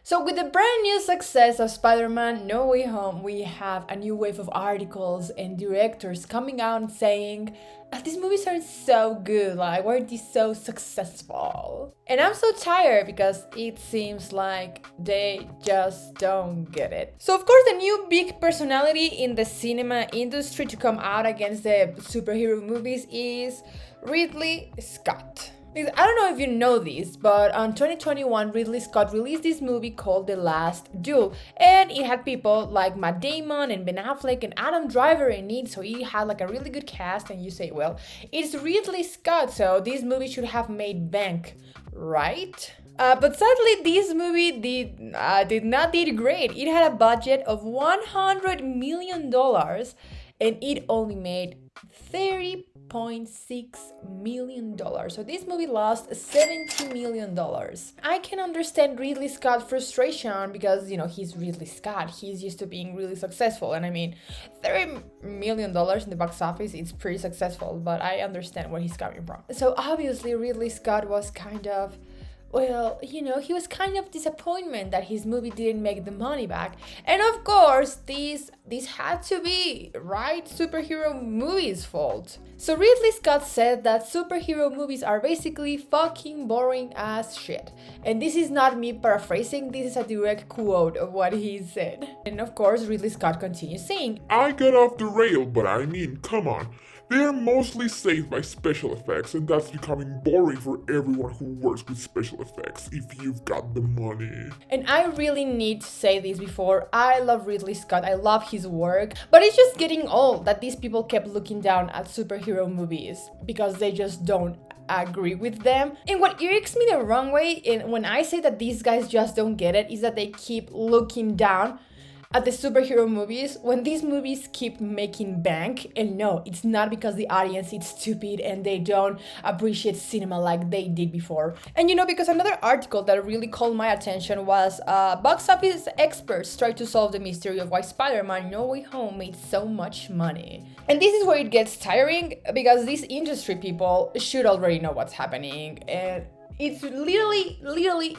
So with the brand new success of Spider-Man No Way Home, we have a new wave of articles and directors coming out and saying, these movies are so good, like why are these so successful? And I'm so tired because it seems like they just don't get it. So of course the new big personality in the cinema industry to come out against the superhero movies is Ridley Scott. I don't know if you know this, but on 2021, Ridley Scott released this movie called The Last Duel, and it had people like Matt Damon and Ben Affleck and Adam Driver in it, so it had like a really good cast, and you say, well, it's Ridley Scott, so this movie should have made bank, right? But sadly, this movie did not did great. It had a budget of $100 million, and it only made $30.6 million. So this movie lost $70 million. I can understand Ridley Scott's frustration because, he's Ridley Scott. He's used to being really successful. And I mean, $30 million in the box office, it's pretty successful, but I understand where he's coming from. So obviously Ridley Scott was kind of, he was kind of disappointed that his movie didn't make the money back. And of course, this had to be, right, superhero movies' fault. So Ridley Scott said that superhero movies are basically fucking boring as shit. And this is not me paraphrasing, this is a direct quote of what he said. And of course, Ridley Scott continues saying, I got off the rail, but I mean, come on. They are mostly saved by special effects, and that's becoming boring for everyone who works with special effects if you've got the money. And I really need to say this before, I love Ridley Scott, I love his work, but it's just getting old that these people kept looking down at superhero movies because they just don't agree with them. And what irks me the wrong way, and when I say that these guys just don't get it, is that they keep looking down at the superhero movies when these movies keep making bank. And no, it's not because the audience is stupid and they don't appreciate cinema like they did before. And because another article that really called my attention was box office experts try to solve the mystery of why Spider-Man No Way Home made so much money. And this is where it gets tiring because these industry people should already know what's happening, and it's literally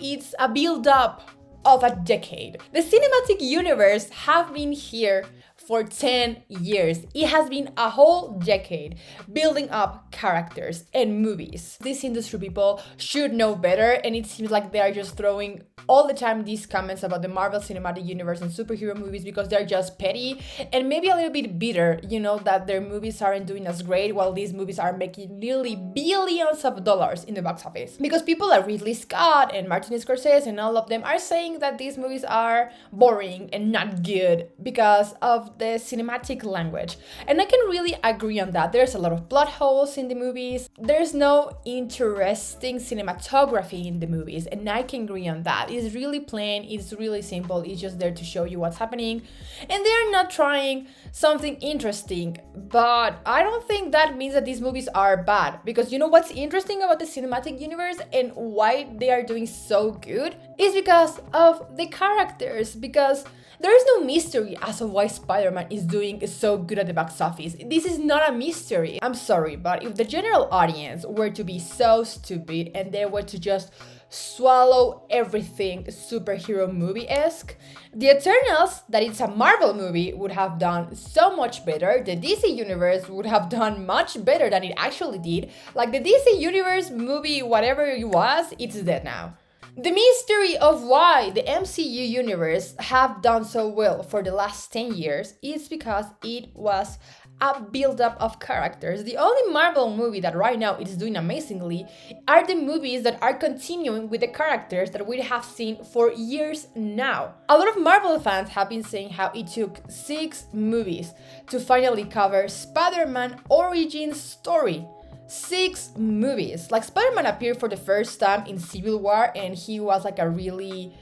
it's a build-up of a decade. The cinematic universe have been here for 10 years. It has been a whole decade building up characters and movies. These industry people should know better, and it seems like they are just throwing all the time these comments about the Marvel Cinematic Universe and superhero movies because they're just petty and maybe a little bit bitter, that their movies aren't doing as great while these movies are making nearly billions of dollars in the box office. Because people like Ridley Scott and Martin Scorsese and all of them are saying that these movies are boring and not good because of the cinematic language. And I can really agree on that. There's a lot of plot holes in the movies. There's no interesting cinematography in the movies, and I can agree on that. It's really plain, it's really simple, it's just there to show you what's happening. And they're not trying something interesting, but I don't think that means that these movies are bad. Because what's interesting about the cinematic universe and why they are doing so good is because of the characters, because there is no mystery as of why Spider-Man is doing so good at the box office. This is not a mystery. I'm sorry, but if the general audience were to be so stupid and they were to just swallow everything superhero movie-esque, the Eternals, that it's a Marvel movie, would have done so much better. The DC Universe would have done much better than it actually did. Like the DC Universe movie, whatever it was, it's dead now. The mystery of why the MCU universe have done so well for the last 10 years is because it was a build-up of characters. The only Marvel movie that right now is doing amazingly are the movies that are continuing with the characters that we have seen for years now. A lot of Marvel fans have been saying how it took 6 movies to finally cover Spider-Man origin story. 6 movies. Like Spider-Man appeared for the first time in Civil War, and he was like a really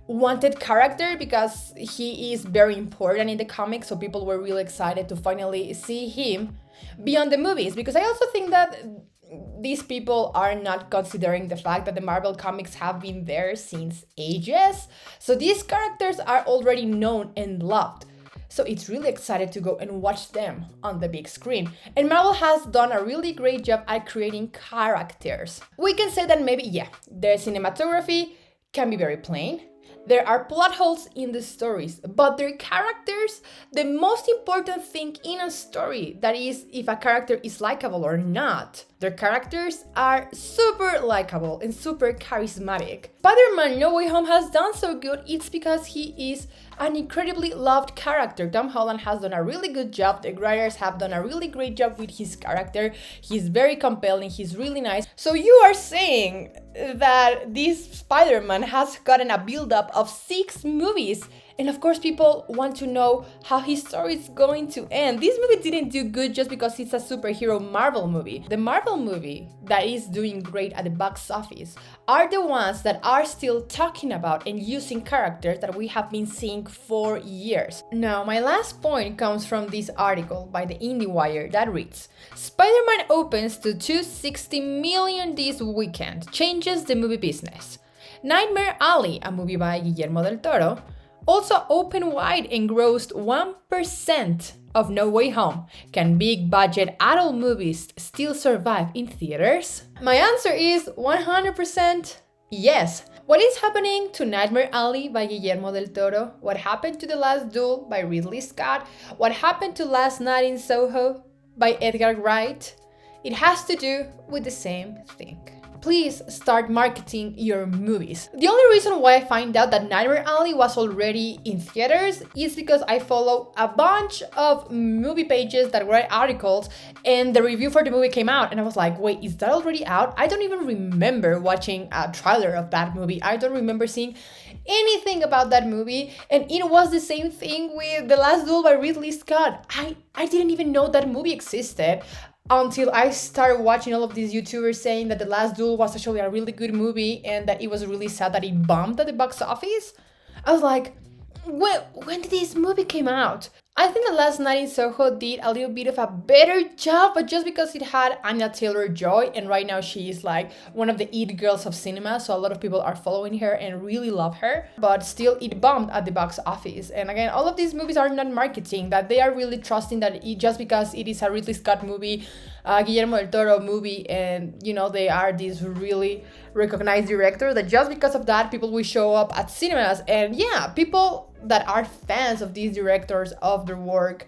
wanted character because he is very important in the comics, so people were really excited to finally see him beyond the movies. Because I also think that these people are not considering the fact that the Marvel comics have been there since ages, so these characters are already known and loved. So it's really excited to go and watch them on the big screen. And Marvel has done a really great job at creating characters. We can say that maybe, the cinematography can be very plain. There are plot holes in the stories, but their characters, the most important thing in a story, that is if a character is likable or not, their characters are super likable and super charismatic. Spider-Man No Way Home has done so good, it's because he is an incredibly loved character. Tom Holland has done a really good job, the writers have done a really great job with his character, he's very compelling, he's really nice. So you are saying that this Spider-Man has gotten a build-up of 6 movies, and of course people want to know how his story is going to end. This movie didn't do good just because it's a superhero Marvel movie. The Marvel movie that is doing great at the box office are the ones that are still talking about and using characters that we have been seeing for years. Now, my last point comes from this article by the IndieWire that reads, Spider-Man opens to $260 million this weekend, changes the movie business. Nightmare Alley, a movie by Guillermo del Toro, also opened wide and grossed 1% of No Way Home. Can big budget adult movies still survive in theaters? My answer is 100% yes. What is happening to Nightmare Alley by Guillermo del Toro? What happened to The Last Duel by Ridley Scott? What happened to Last Night in Soho by Edgar Wright? It has to do with the same thing. Please start marketing your movies. The only reason why I find out that Nightmare Alley was already in theaters is because I follow a bunch of movie pages that write articles, and the review for the movie came out and I was like, wait, is that already out? I don't even remember watching a trailer of that movie. I don't remember seeing anything about that movie, and it was the same thing with The Last Duel by Ridley Scott. I didn't even know that movie existed until I started watching all of these YouTubers saying that The Last Duel was actually a really good movie and that it was really sad that it bombed at the box office. I was like, when did this movie came out? I think The Last Night in Soho did a little bit of a better job, but just because it had Anya Taylor-Joy, and right now she is like one of the it girls of cinema, so a lot of people are following her and really love her, but still it bombed at the box office. And again, all of these movies are not marketing, that they are really trusting that just because it is a Ridley Scott movie, Guillermo del Toro movie, and you know, they are these really recognized directors, that just because of that people will show up at cinemas. And yeah, people that are fans of these directors, of their work,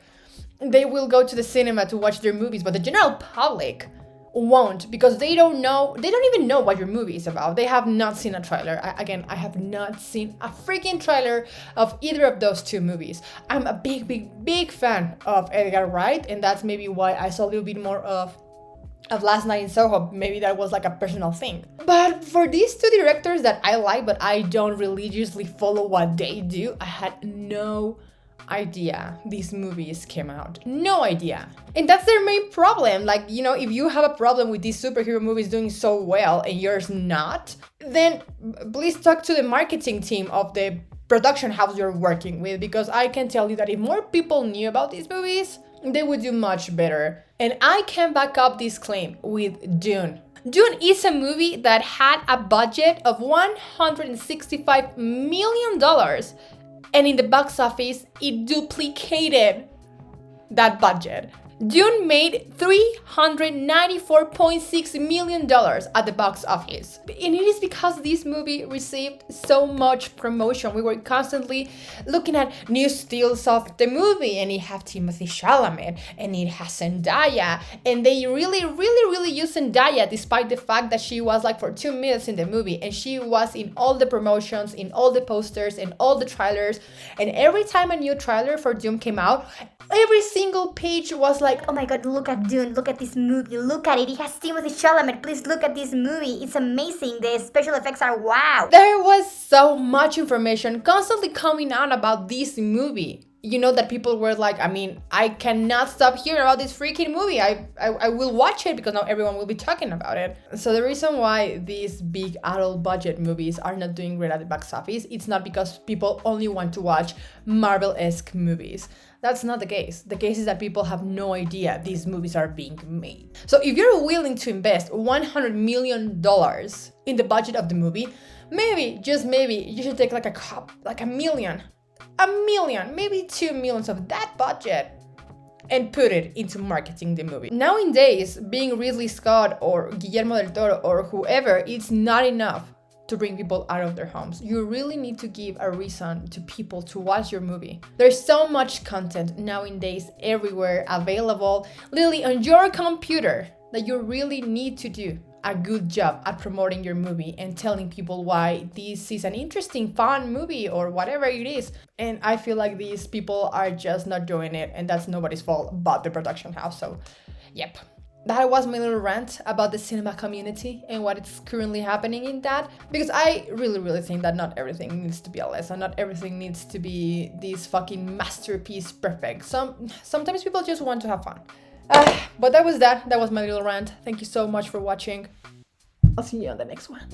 they will go to the cinema to watch their movies, but the general public won't, because they don't even know what your movie is about. They have not seen a trailer. I have not seen a freaking trailer of either of those two movies. I'm a big fan of Edgar Wright, and that's maybe why I saw a little bit more of Last Night in Soho. Maybe that was like a personal thing. But for these two directors that I like, but I don't religiously follow what they do, I had no idea these movies came out. No idea. And that's their main problem. Like, you know, if you have a problem with these superhero movies doing so well and yours not, then please talk to the marketing team of the production house you're working with, because I can tell you that if more people knew about these movies, they would do much better. And I can back up this claim with Dune. Dune is a movie that had a budget of $165 million, and in the box office, it duplicated that budget. Dune made $394.6 million at the box office. And it is because this movie received so much promotion. We were constantly looking at new stills of the movie, and it had Timothée Chalamet, and it has Zendaya, and they really used Zendaya, despite the fact that she was like for 2 minutes in the movie, and she was in all the promotions, in all the posters, in all the trailers. And every time a new trailer for Dune came out, every single page was like, oh my god, look at Dune, look at this movie, look at it, it has Timothée Chalamet, please look at this movie, it's amazing, the special effects are wow. There was so much information constantly coming out about this movie. You know, that people were like, I mean, I cannot stop hearing about this freaking movie. I will watch it because now everyone will be talking about it. So the reason why these big adult budget movies are not doing great at the box office, it's not because people only want to watch Marvel-esque movies. That's not the case. The case is that people have no idea these movies are being made. So if you're willing to invest $100 million in the budget of the movie, maybe, just maybe, you should take like a million, maybe 2 million of that budget and put it into marketing the movie. Nowadays, being Ridley Scott or Guillermo del Toro or whoever, it's not enough to bring people out of their homes. You really need to give a reason to people to watch your movie. There's so much content nowadays everywhere available, literally on your computer, that you really need to do a good job at promoting your movie and telling people why this is an interesting, fun movie or whatever it is. And I feel like these people are just not doing it, and that's nobody's fault but the production house. So, yep. That was my little rant about the cinema community and what is currently happening in that. Because I really think that not everything needs to be a lesson. Not everything needs to be this fucking masterpiece perfect. Sometimes people just want to have fun. But that was that. That was my little rant. Thank you so much for watching. I'll see you on the next one.